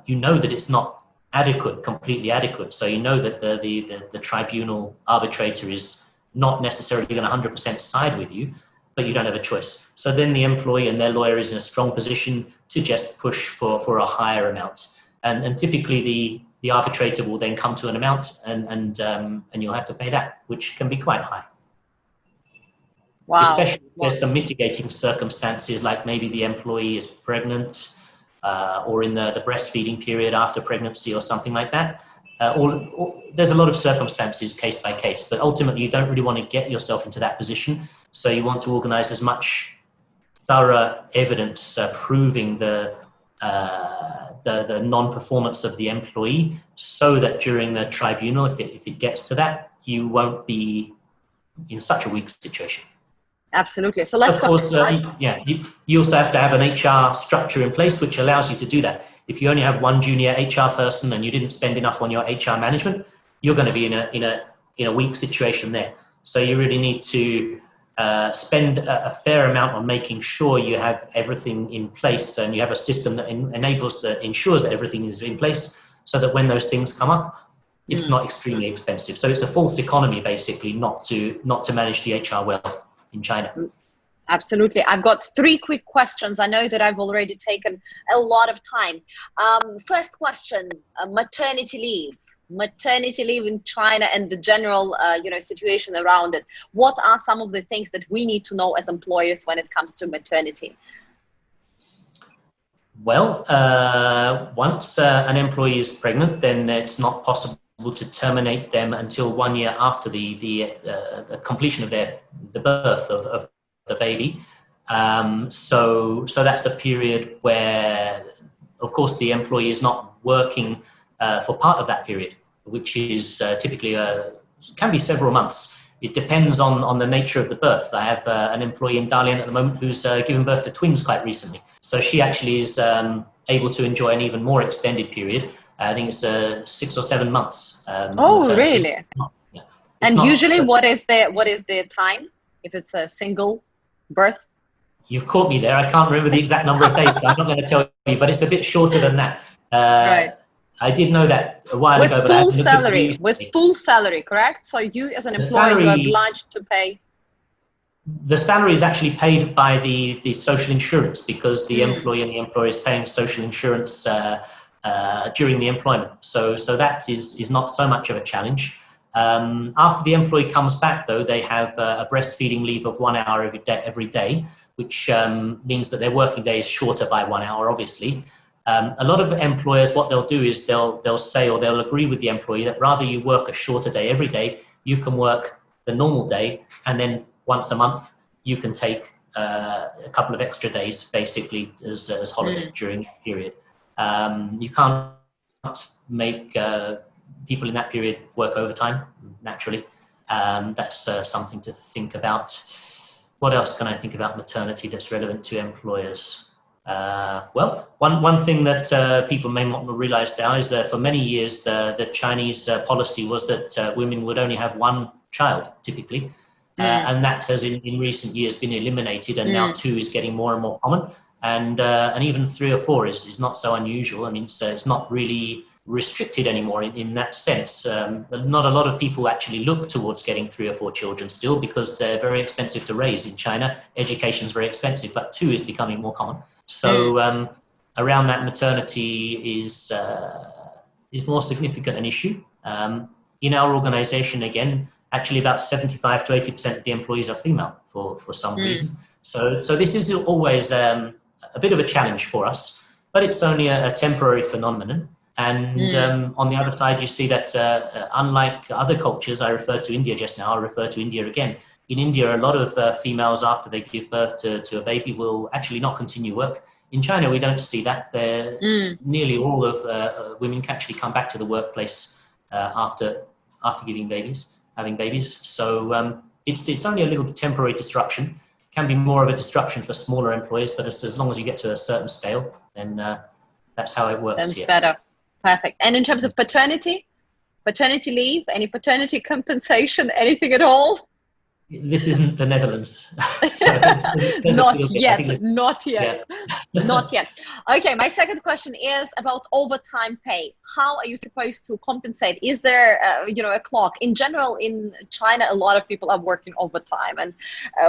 You know that it's not adequate, completely adequate. So you know that the tribunal arbitrator is not necessarily going to 100% side with you, but you don't have a choice. So then the employee and their lawyer is in a strong position to just push for a higher amount. And typically the arbitrator will then come to an amount and you'll have to pay that, which can be quite high. Wow. Especially if there's some mitigating circumstances, like maybe the employee is pregnant or in the breastfeeding period after pregnancy or something like that. There's a lot of circumstances case by case, but ultimately you don't really want to get yourself into that position. So you want to organize as much thorough evidence proving the non-performance of the employee, so that during the tribunal, if it gets to that, you won't be in such a weak situation. Absolutely. So let's of course, you also have to have an HR structure in place which allows you to do that. If you only have one junior HR person and you didn't spend enough on your HR management, you're going to be in a weak situation there. So you really need to spend a fair amount on making sure you have everything in place and you have a system that ensures that everything is in place, so that when those things come up, it's not extremely expensive. So it's a false economy, basically, not to manage the HR well in China. Absolutely. I've got 3 quick questions. I know that I've already taken a lot of time. First question, maternity leave. Maternity leave in China and the general situation around it. What are some of the things that we need to know as employers when it comes to maternity? Well, once an employee is pregnant, then it's not possible to terminate them until 1 year after the completion of the birth of the baby. So that's a period where, of course, the employee is not working for part of that period, which is typically can be several months. It depends on the nature of the birth. I have an employee in Dalian at the moment who's given birth to twins quite recently. So she actually is able to enjoy an even more extended period. I think it's 6 or 7 months. Oh, really? Yeah. And usually, what is the time if it's a single birth? You've caught me there. I can't remember the exact number of days. I'm not going to tell you, but it's a bit shorter than that. Right. I did know that a while ago. With full salary, correct? So you, as an employer, you're obliged to pay. The salary is actually paid by the social insurance, because the employee and the employer is paying social insurance during the employment. So that is not so much of a challenge. After the employee comes back, though, they have a breastfeeding leave of 1 hour every day, which means that their working day is shorter by 1 hour, obviously. A lot of employers, what they'll do is they'll say, or they'll agree with the employee, that rather you work a shorter day every day, you can work the normal day, and then once a month you can take a couple of extra days, basically, as holiday during that period. You can't make people in that period work overtime, naturally. That's something to think about. What else can I think about maternity that's relevant to employers? Well, one thing that people may not realize now is that for many years, the Chinese policy was that women would only have 1 child, typically. And that has in recent years been eliminated, and now 2 is getting more and more common. And even 3 or 4 is not so unusual. I mean, it's not really restricted anymore in that sense. Not a lot of people actually look towards getting 3 or 4 children still, because they're very expensive to raise in China. Education is very expensive, but 2 is becoming more common. So around that, maternity is more significant an issue. In our organization, again, actually about 75 to 80% of the employees are female for some reason. So this is always a bit of a challenge for us, but it's only a temporary phenomenon. And on the other side, you see that unlike other cultures, I referred to India just now, I'll refer to India again. in India, a lot of females, after they give birth to a baby, will actually not continue work. In China, we don't see that. Nearly all of women can actually come back to the workplace after having babies. So it's only a little temporary disruption. Can be more of a disruption for smaller employers, but as long as you get to a certain scale, then that's how it works. That's better. Perfect. And in terms of paternity leave, any paternity compensation, anything at all? This isn't the Netherlands. Not yet. Yeah. Not yet. Okay, my second question is about overtime pay. How are you supposed to compensate? Is there, a clock? In general, in China, a lot of people are working overtime, and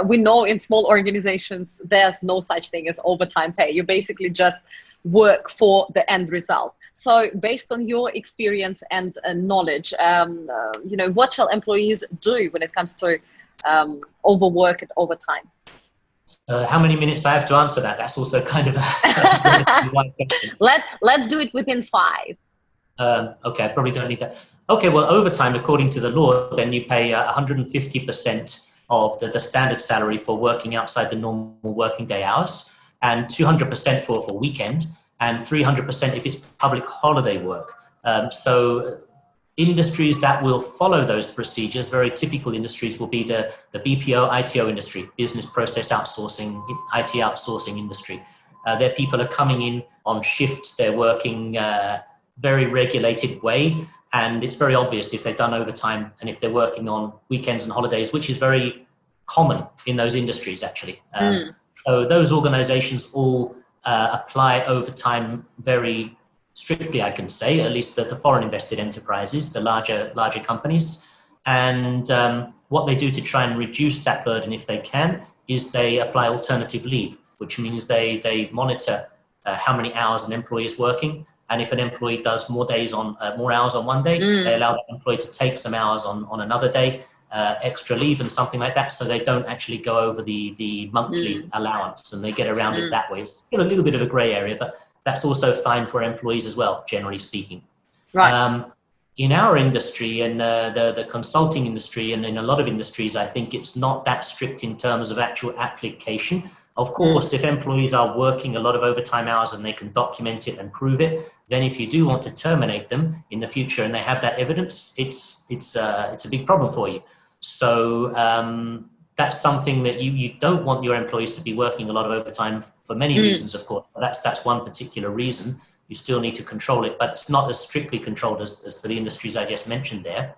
we know in small organizations there's no such thing as overtime pay. You basically just work for the end result. So, based on your experience and knowledge, what shall employees do when it comes to overwork and overtime? How many minutes I have to answer that? That's also kind of a wide question. Let's do it within 5. Okay, I probably don't need that. Okay, well, overtime, according to the law, then you pay 150% of the standard salary for working outside the normal working day hours, and 200% for weekend, and 300% if it's public holiday work. So industries that will follow those procedures, very typical industries, will be the BPO, ITO industry, business process outsourcing, IT outsourcing industry. Their people are coming in on shifts, they're working very regulated way, and it's very obvious if they've done overtime and if they're working on weekends and holidays, which is very common in those industries, actually. So those organizations all apply overtime very strictly, I can say, at least the foreign invested enterprises, the larger companies. And what they do to try and reduce that burden, if they can, is they apply alternative leave, which means they monitor how many hours an employee is working. And if an employee does more hours on one day, they allow that employee to take some hours on another day, extra leave and something like that, so they don't actually go over the monthly allowance, and they get around it that way. It's still a little bit of a grey area, but that's also fine for employees as well, generally speaking. Right. In our industry and the consulting industry, and in a lot of industries, I think it's not that strict in terms of actual application. Of course, if employees are working a lot of overtime hours and they can document it and prove it, then if you do want to terminate them in the future and they have that evidence, it's a big problem for you. So that's something that you don't want your employees to be working a lot of overtime for many reasons, of course. But that's one particular reason. You still need to control it, but it's not as strictly controlled as for the industries I just mentioned there.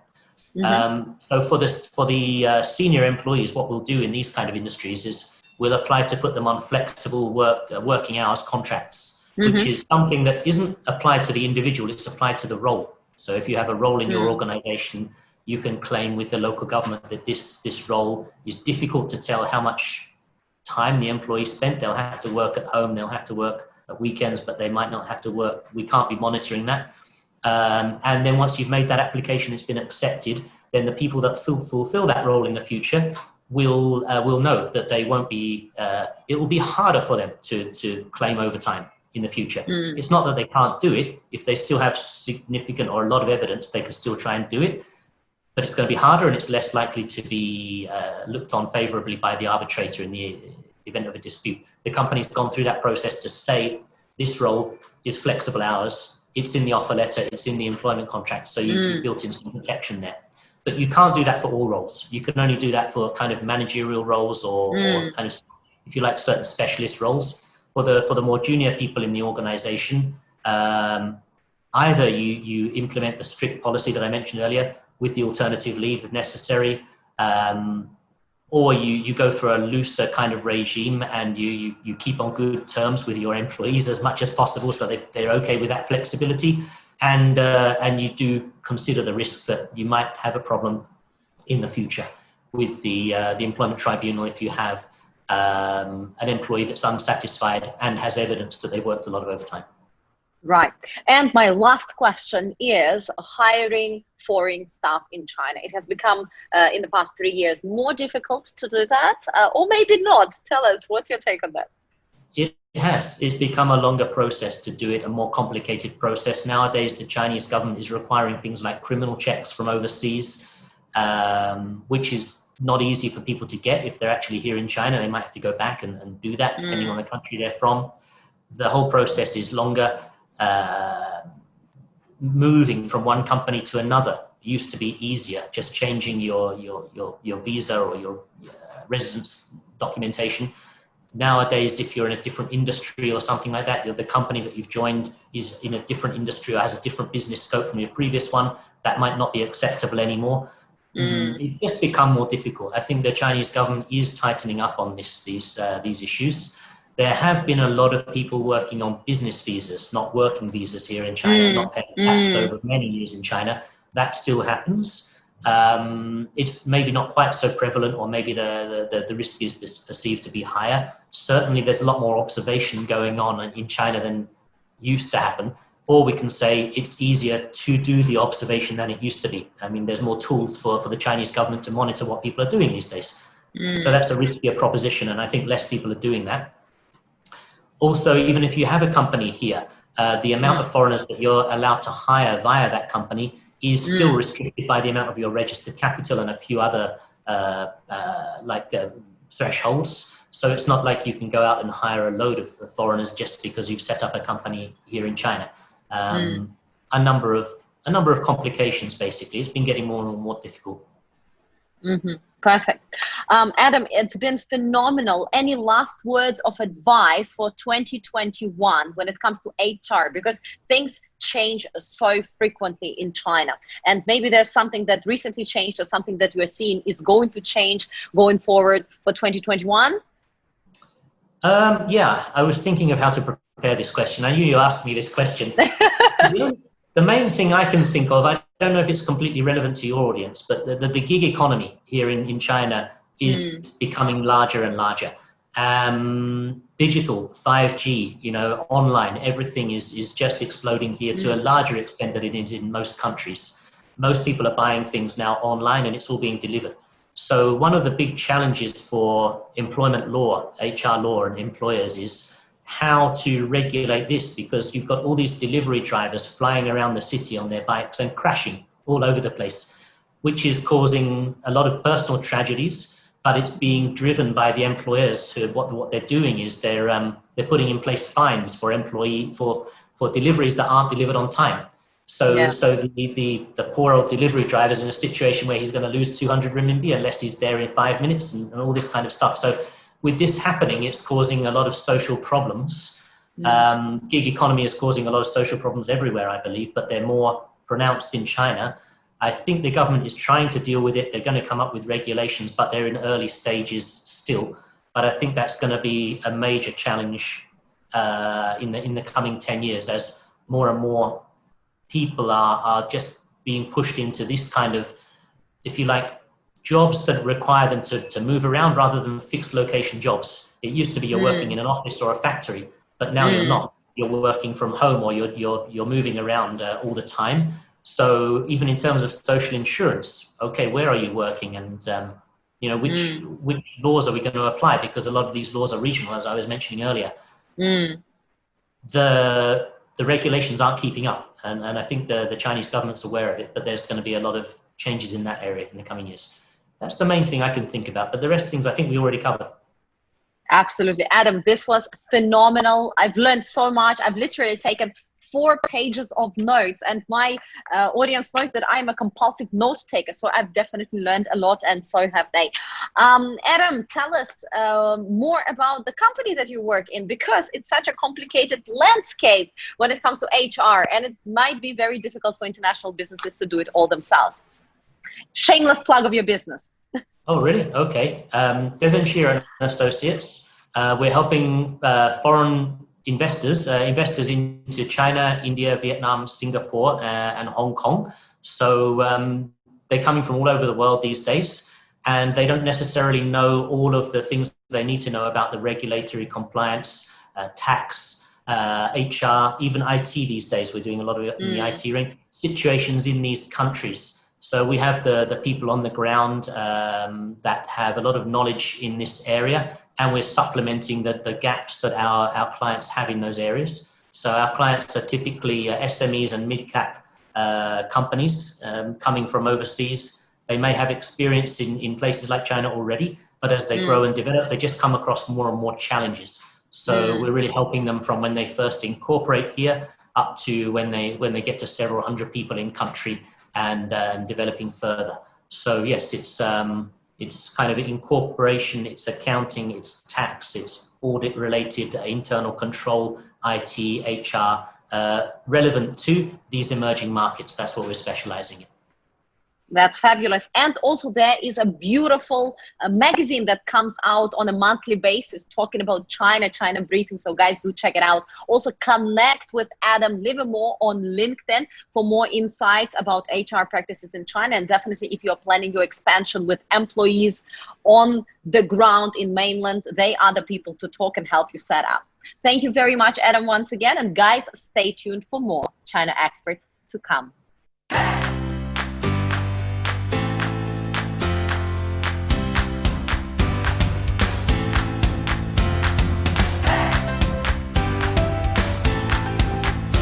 So for the senior employees, what we'll do in these kind of industries is we'll apply to put them on flexible working hours contracts, which is something that isn't applied to the individual, it's applied to the role. So if you have a role in your organization, you can claim with the local government that this role is difficult to tell how much time the employee spent. They'll have to work at home, they'll have to work at weekends, but they might not have to work. We can't be monitoring that. And then once you've made that application, it's been accepted, then the people that fulfill that role in the future will know that they won't be, it will be harder for them to claim overtime in the future. It's not that they can't do it. If they still have significant or a lot of evidence, they can still try and do it. But it's going to be harder, and it's less likely to be looked on favorably by the arbitrator in the event of a dispute. The company's gone through that process to say this role is flexible hours, it's in the offer letter, it's in the employment contract, so you built in some protection there. But you can't do that for all roles. You can only do that for kind of managerial roles or kind of, if you like, certain specialist roles. For the more junior people in the organization, either you implement the strict policy that I mentioned earlier with the alternative leave if necessary, or you go for a looser kind of regime and you keep on good terms with your employees as much as possible, so they're okay with that flexibility, and you do consider the risk that you might have a problem in the future with the employment tribunal if you have an employee that's unsatisfied and has evidence that they've worked a lot of overtime. Right. And my last question is hiring foreign staff in China. It has become, in the past 3 years, more difficult to do that, or maybe not. Tell us, what's your take on that? It has. It's become a longer process to do it, a more complicated process. Nowadays, the Chinese government is requiring things like criminal checks from overseas, which is not easy for people to get. If they're actually here in China, they might have to go back and do that, depending on the country they're from. The whole process is longer. Moving from one company to another used to be easier, just changing your visa or your residence documentation. Nowadays, if you're in a different industry or something like that, the company that you've joined is in a different industry or has a different business scope from your previous one, that might not be acceptable anymore. It's just become more difficult. I think the Chinese government is tightening up on these issues. There have been a lot of people working on business visas, not working visas here in China, not paying tax over many years in China. That still happens. It's maybe not quite so prevalent, or maybe the risk is perceived to be higher. Certainly there's a lot more observation going on in China than used to happen. Or we can say it's easier to do the observation than it used to be. I mean, there's more tools for the Chinese government to monitor what people are doing these days. So that's a riskier proposition, and I think less people are doing that. Also, even if you have a company here, the amount of foreigners that you're allowed to hire via that company is still restricted by the amount of your registered capital and a few other thresholds. So it's not like you can go out and hire a load of foreigners just because you've set up a company here in China. A number of complications, basically. It's been getting more and more difficult. Perfect. Adam, it's been phenomenal. Any last words of advice for 2021 when it comes to HR? Because things change so frequently in China. And maybe there's something that recently changed or something that we're seeing is going to change going forward for 2021? Yeah, I was thinking of how to prepare this question. I knew you asked me this question. The main thing I can think of, I don't know if it's completely relevant to your audience, but the gig economy here in China is becoming larger and larger. Digital, 5G, online, everything is just exploding here to a larger extent than it is in most countries. Most people are buying things now online and it's all being delivered. So one of the big challenges for employment law, HR law and employers is how to regulate this, because you've got all these delivery drivers flying around the city on their bikes and crashing all over the place, which is causing a lot of personal tragedies, but it's being driven by the employers. Who, what they're doing is they're putting in place fines for deliveries that aren't delivered on time. So the poor old delivery driver is in a situation where he's going to lose 200 renminbi unless he's there in 5 minutes and all this kind of stuff. So with this happening, it's causing a lot of social problems. Gig economy is causing a lot of social problems everywhere, I believe, but they're more pronounced in China. I think the government is trying to deal with it. They're going to come up with regulations, but they're in early stages still. But I think that's going to be a major challenge in the coming 10 years as more and more people are just being pushed into this kind of, if you like, jobs that require them to move around rather than fixed location jobs. It used to be you're working in an office or a factory, but now you're not. You're working from home, or you're moving around all the time. So even in terms of social insurance, okay, where are you working, and which laws are we going to apply? Because a lot of these laws are regional, as I was mentioning earlier. The regulations aren't keeping up, and I think the Chinese government's aware of it, but there's going to be a lot of changes in that area in the coming years. That's the main thing I can think about, but the rest of things I think we already covered. Absolutely. Adam, this was phenomenal. I've learned so much. I've literally taken 4 pages of notes, and my audience knows that I'm a compulsive note taker, so I've definitely learned a lot, and so have they. Adam, tell us more about the company that you work in, because it's such a complicated landscape when it comes to HR, and it might be very difficult for international businesses to do it all themselves. Shameless plug of your business. Oh, really? Okay. Dezan Shira Associates. We're helping foreign investors into China, India, Vietnam, Singapore, and Hong Kong. So they're coming from all over the world these days, and they don't necessarily know all of the things they need to know about the regulatory compliance, tax, HR, even IT these days. We're doing a lot of it in the IT ring, situations in these countries. So we have the people on the ground that have a lot of knowledge in this area, and we're supplementing the gaps that our clients have in those areas. So our clients are typically SMEs and mid-cap companies coming from overseas. They may have experience in places like China already, but as they grow and develop, they just come across more and more challenges. So we're really helping them from when they first incorporate here up to when they get to several hundred people in country and developing further. So yes, it's kind of incorporation, it's accounting, it's tax, it's audit related, internal control, IT, HR, relevant to these emerging markets. That's what we're specializing in. That's fabulous. And also there is a beautiful magazine that comes out on a monthly basis talking about China briefing. So guys, do check it out. Also connect with Adam Livermore on LinkedIn for more insights about HR practices in China. And definitely if you're planning your expansion with employees on the ground in mainland, they are the people to talk and help you set up. Thank you very much, Adam, once again. And guys, stay tuned for more China experts to come.